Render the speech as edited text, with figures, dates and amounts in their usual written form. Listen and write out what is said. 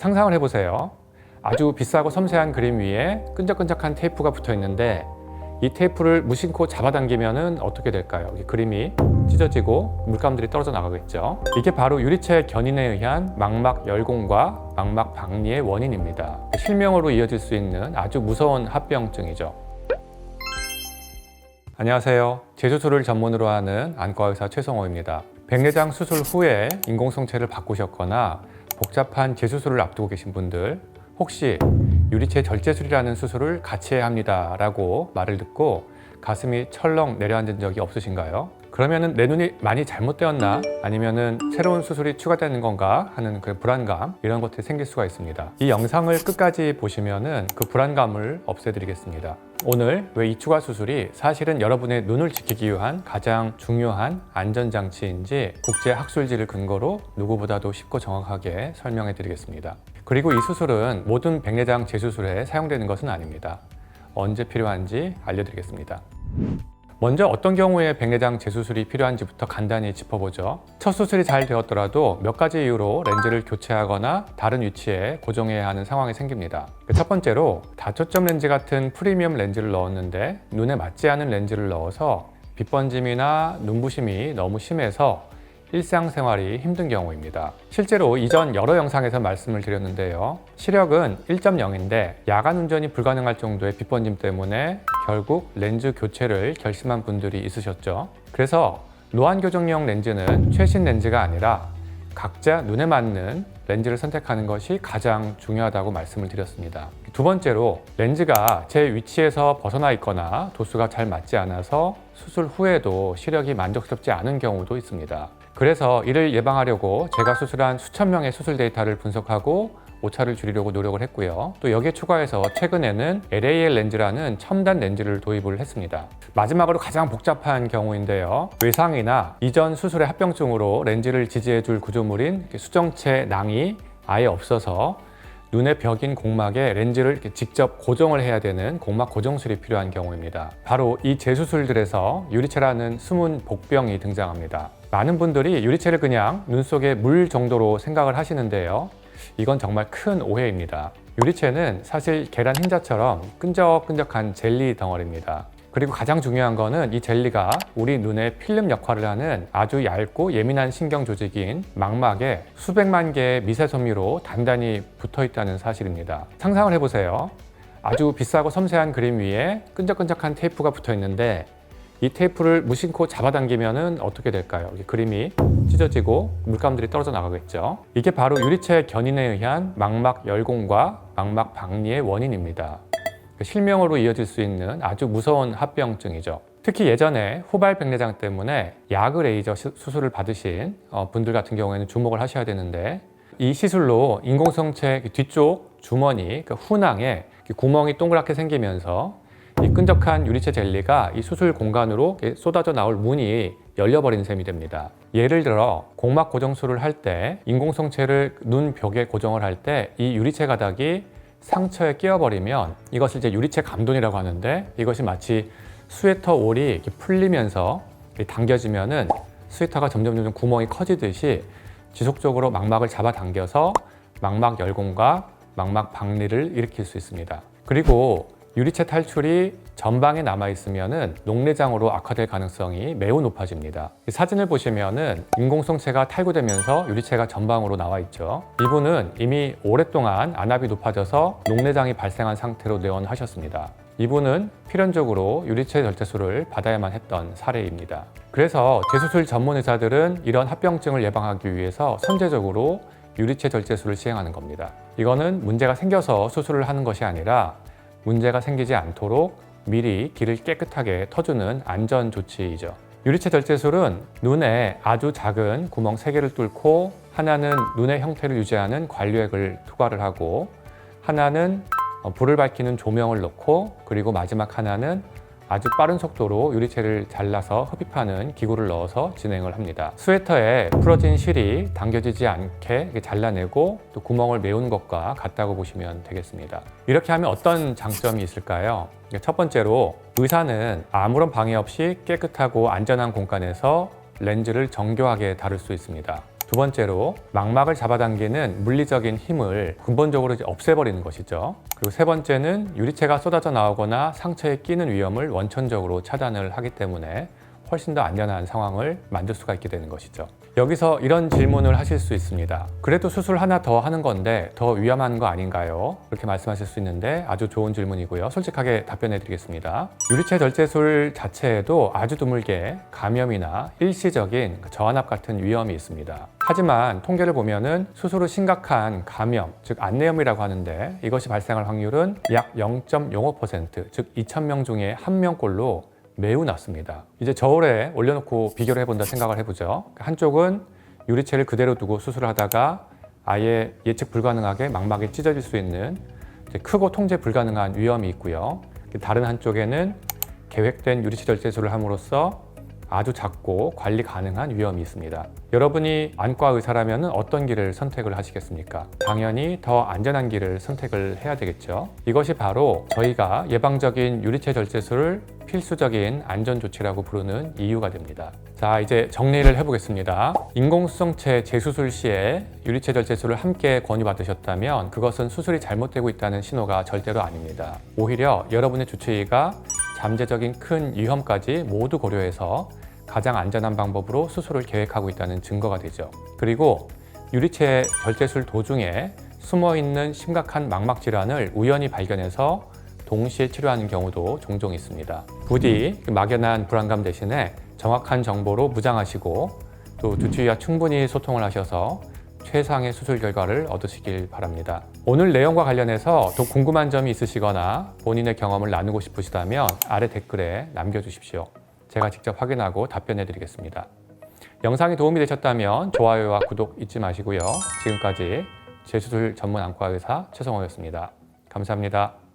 상상을 해보세요. 아주 비싸고 섬세한 그림 위에 끈적끈적한 테이프가 붙어 있는데 이 테이프를 무심코 잡아당기면 어떻게 될까요? 이 그림이 찢어지고 물감들이 떨어져 나가겠죠. 이게 바로 유리체 견인에 의한 망막 열공과 망막 박리의 원인입니다. 실명으로 이어질 수 있는 아주 무서운 합병증이죠. 안녕하세요. 재수술을 전문으로 하는 안과의사 최성호입니다. 백내장 수술 후에 인공성체를 바꾸셨거나 복잡한 재수술을 앞두고 계신 분들, 혹시 유리체 절제술이라는 수술을 같이 해야 합니다 라고 말을 듣고 가슴이 철렁 내려앉은 적이 없으신가요? 그러면은 내 눈이 많이 잘못되었나? 아니면은 새로운 수술이 추가되는 건가? 하는 그 불안감, 이런 것들이 생길 수가 있습니다. 이 영상을 끝까지 보시면은 그 불안감을 없애드리겠습니다. 오늘 왜 이 추가 수술이 사실은 여러분의 눈을 지키기 위한 가장 중요한 안전장치인지 국제학술지를 근거로 누구보다도 쉽고 정확하게 설명해 드리겠습니다. 그리고 이 수술은 모든 백내장 재수술에 사용되는 것은 아닙니다. 언제 필요한지 알려드리겠습니다. 먼저 어떤 경우에 백내장 재수술이 필요한지부터 간단히 짚어보죠. 첫 수술이 잘 되었더라도 몇 가지 이유로 렌즈를 교체하거나 다른 위치에 고정해야 하는 상황이 생깁니다. 첫 번째로 다초점 렌즈 같은 프리미엄 렌즈를 넣었는데 눈에 맞지 않은 렌즈를 넣어서 빛번짐이나 눈부심이 너무 심해서 일상생활이 힘든 경우입니다. 실제로 이전 여러 영상에서 말씀을 드렸는데요. 시력은 1.0인데 야간 운전이 불가능할 정도의 빛번짐 때문에 결국 렌즈 교체를 결심한 분들이 있으셨죠. 그래서 노안 교정용 렌즈는 최신 렌즈가 아니라 각자 눈에 맞는 렌즈를 선택하는 것이 가장 중요하다고 말씀을 드렸습니다. 두 번째로 렌즈가 제 위치에서 벗어나 있거나 도수가 잘 맞지 않아서 수술 후에도 시력이 만족스럽지 않은 경우도 있습니다. 그래서 이를 예방하려고 제가 수술한 수천 명의 수술 데이터를 분석하고 오차를 줄이려고 노력을 했고요. 또 여기에 추가해서 최근에는 LAL 렌즈라는 첨단 렌즈를 도입을 했습니다. 마지막으로 가장 복잡한 경우인데요. 외상이나 이전 수술의 합병증으로 렌즈를 지지해줄 구조물인 수정체 낭이 아예 없어서 눈의 벽인 공막에 렌즈를 이렇게 직접 고정을 해야 되는 공막 고정술이 필요한 경우입니다. 바로 이 재수술들에서 유리체라는 숨은 복병이 등장합니다. 많은 분들이 유리체를 그냥 눈 속에 물 정도로 생각을 하시는데요. 이건 정말 큰 오해입니다. 유리체는 사실 계란 흰자처럼 끈적끈적한 젤리 덩어리입니다. 그리고 가장 중요한 거는 이 젤리가 우리 눈의 필름 역할을 하는 아주 얇고 예민한 신경 조직인 망막에 수백만 개의 미세섬유로 단단히 붙어 있다는 사실입니다. 상상을 해보세요. 아주 비싸고 섬세한 그림 위에 끈적끈적한 테이프가 붙어 있는데 이 테이프를 무심코 잡아당기면 어떻게 될까요? 이 그림이 찢어지고 물감들이 떨어져 나가겠죠. 이게 바로 유리체 견인에 의한 망막 열공과 망막 박리의 원인입니다. 실명으로 이어질 수 있는 아주 무서운 합병증이죠. 특히 예전에 후발 백내장 때문에 야그 레이저 수술을 받으신 분들 같은 경우에는 주목을 하셔야 되는데, 이 시술로 인공성체 뒤쪽 주머니, 후낭에 구멍이 동그랗게 생기면서 이 끈적한 유리체 젤리가 이 수술 공간으로 쏟아져 나올 문이 열려버린 셈이 됩니다. 예를 들어 공막 고정술을 할 때 인공성체를 눈 벽에 고정을 할 때 이 유리체 가닥이 상처에 끼어버리면 이것을 이제 유리체 감돈이라고 하는데, 이것이 마치 스웨터 올이 이렇게 풀리면서 당겨지면은 스웨터가 점점 구멍이 커지듯이 지속적으로 망막을 잡아당겨서 망막 열공과 망막 박리를 일으킬 수 있습니다. 그리고 유리체 탈출이 전방에 남아있으면은 녹내장으로 악화될 가능성이 매우 높아집니다. 이 사진을 보시면은 인공성체가 탈구되면서 유리체가 전방으로 나와 있죠. 이분은 이미 오랫동안 안압이 높아져서 녹내장이 발생한 상태로 내원하셨습니다. 이분은 필연적으로 유리체 절제술을 받아야만 했던 사례입니다. 그래서 재수술 전문 의사들은 이런 합병증을 예방하기 위해서 선제적으로 유리체 절제술을 시행하는 겁니다. 이거는 문제가 생겨서 수술을 하는 것이 아니라 문제가 생기지 않도록 미리 길을 깨끗하게 터주는 안전 조치이죠. 유리체 절제술은 눈에 아주 작은 구멍 3개를 뚫고, 하나는 눈의 형태를 유지하는 관류액을 투과를 하고, 하나는 불을 밝히는 조명을 넣고, 그리고 마지막 하나는 아주 빠른 속도로 유리체를 잘라서 흡입하는 기구를 넣어서 진행을 합니다. 스웨터에 풀어진 실이 당겨지지 않게 잘라내고 또 구멍을 메운 것과 같다고 보시면 되겠습니다. 이렇게 하면 어떤 장점이 있을까요? 첫 번째로 의사는 아무런 방해 없이 깨끗하고 안전한 공간에서 렌즈를 정교하게 다룰 수 있습니다. 두 번째로 망막을 잡아당기는 물리적인 힘을 근본적으로 이제 없애버리는 것이죠. 그리고 세 번째는 유리체가 쏟아져 나오거나 상처에 끼는 위험을 원천적으로 차단을 하기 때문에 훨씬 더 안전한 상황을 만들 수가 있게 되는 것이죠. 여기서 이런 질문을 하실 수 있습니다. 그래도 수술 하나 더 하는 건데 더 위험한 거 아닌가요? 그렇게 말씀하실 수 있는데 아주 좋은 질문이고요. 솔직하게 답변해 드리겠습니다. 유리체 절제술 자체에도 아주 드물게 감염이나 일시적인 저한압 같은 위험이 있습니다. 하지만 통계를 보면은 수술 후 심각한 감염, 즉 안내염이라고 하는데 이것이 발생할 확률은 약 0.05%, 즉 2,000명 중에 1명꼴로 매우 낮습니다. 이제 저울에 올려놓고 비교를 해본다 생각을 해보죠. 한쪽은 유리체를 그대로 두고 수술을 하다가 아예 예측 불가능하게 망막이 찢어질 수 있는 크고 통제 불가능한 위험이 있고요. 다른 한쪽에는 계획된 유리체 절제술을 함으로써 아주 작고 관리 가능한 위험이 있습니다. 여러분이 안과 의사라면 어떤 길을 선택을 하시겠습니까? 당연히 더 안전한 길을 선택을 해야 되겠죠. 이것이 바로 저희가 예방적인 유리체 절제술을 필수적인 안전조치라고 부르는 이유가 됩니다. 자, 이제 정리를 해보겠습니다. 인공수성체 재수술 시에 유리체 절제술을 함께 권유받으셨다면 그것은 수술이 잘못되고 있다는 신호가 절대로 아닙니다. 오히려 여러분의 주치의가 잠재적인 큰 위험까지 모두 고려해서 가장 안전한 방법으로 수술을 계획하고 있다는 증거가 되죠. 그리고 유리체 절제술 도중에 숨어있는 심각한 망막 질환을 우연히 발견해서 동시에 치료하는 경우도 종종 있습니다. 부디 막연한 불안감 대신에 정확한 정보로 무장하시고 또 주치의와 충분히 소통을 하셔서 최상의 수술 결과를 얻으시길 바랍니다. 오늘 내용과 관련해서 더 궁금한 점이 있으시거나 본인의 경험을 나누고 싶으시다면 아래 댓글에 남겨주십시오. 제가 직접 확인하고 답변해 드리겠습니다. 영상이 도움이 되셨다면 좋아요와 구독 잊지 마시고요. 지금까지 재수술 전문 안과 의사 최성호였습니다. 감사합니다.